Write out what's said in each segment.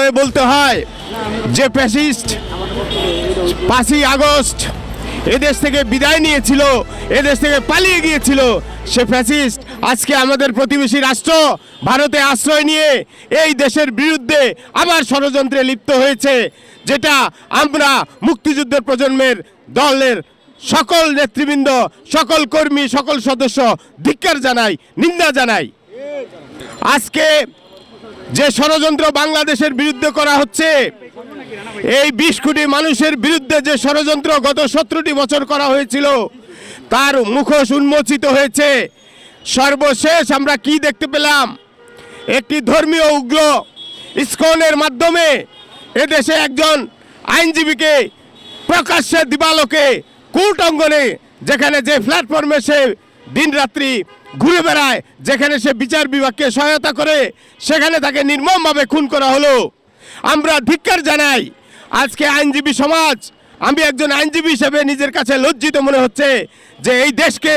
করে বলতে হয় যে ফ্যাসিস্ট 5ই আগস্ট এদেশ থেকে বিদায় নিয়েছিল, এদেশ থেকে পালিয়ে গিয়েছিল, সে ফ্যাসিস্ট আজকে আমাদের প্রতিবেশী রাষ্ট্র ভারতে আশ্রয় নিয়ে এই দেশের বিরুদ্ধে আবার ষড়যন্ত্রে লিপ্ত হয়েছে, যেটা আমরা মুক্তিযুদ্ধের প্রজন্মের দলের সকল নেতৃবৃন্দ, সকল কর্মী, সকল সদস্য ধিক্কার জানাই, নিন্দা জানাই। আজকে যে ষড়যন্ত্র বাংলাদেশের বিরুদ্ধে করা হচ্ছে, এই 20 কোটি মানুষের বিরুদ্ধে যে ষড়যন্ত্র গত 17টি বছর করা হয়েছিল, তার মুখোশ উন্মোচিত হয়েছে। সর্বশেষ আমরা কি দেখতে পেলাম? একটি ধর্মীয় উগ্র ইসকনের মাধ্যমে এদেশে একজন আইনজীবীকে প্রকাশ্যে দিবালোকে কোর্ট অঙ্গনে, যেখানে যে প্ল্যাটফর্মে সে দিনরাত্রি ঘুরে বেড়ায়, যেখানে সে বিচার বিভাগকে সহায়তা করে, সেখানে তাকে নির্মমভাবে খুন করা হলো। আমরা ধিক্কার জানাই। আজকে আইনজীবী সমাজ, আমি একজন আইনজীবী হিসেবে নিজের কাছে লজ্জিত মনে হচ্ছে যে এই দেশকে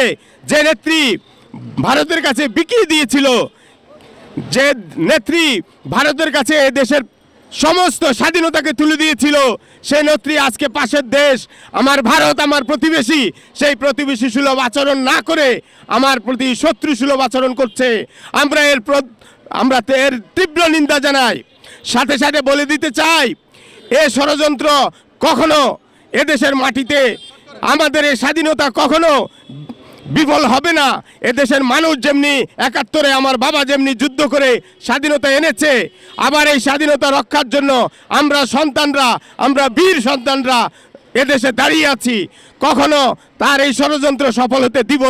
যে নেত্রী ভারতের কাছে বিকিয়ে দিয়েছিল, যে নেত্রী ভারতের কাছে এই দেশের সমস্ত স্বাধীনতাকে তুলে দিয়েছিল, সেই নেত্রী আজকে পাশের দেশ আমার ভারত, আমার প্রতিবেশী, সেই প্রতিবেশী সুলভ আচরণ না করে আমার প্রতি শত্রু সুলভ আচরণ করছে। আমরা এর তীব্র নিন্দা জানাই। সাথে সাথে বলে দিতে চাই, এ ষড়যন্ত্র কখনো এদেশের মাটিতে আমাদের এই স্বাধীনতা কখনো বিফল হবে না। এদেশের মানুষ যেমনি 71-এ আমার বাবা যেমনি যুদ্ধ করে স্বাধীনতা এনেছে, আবার এই স্বাধীনতা রক্ষার জন্য আমরা সন্তানরা, আমরা বীর সন্তানরা এদেশে দাঁড়িয়ে আছি। কখনো তার এই ষড়যন্ত্র সফল হতে দিব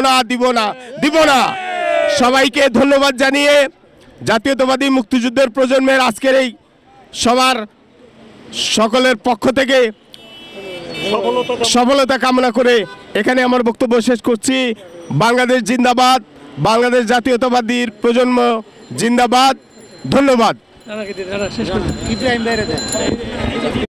না। সবাইকে ধন্যবাদ জানিয়ে জাতীয়তাবাদী মুক্তিযুদ্ধের প্রজন্মের আজকের এই সবার সকলের পক্ষ থেকে সফলতা কামনা করে এখানে আমার বক্তব্য শেষ করছি। বাংলাদেশ জিন্দাবাদ, বাংলাদেশ জাতীয়তাবাদীর প্রজন্ম জিন্দাবাদ। ধন্যবাদ।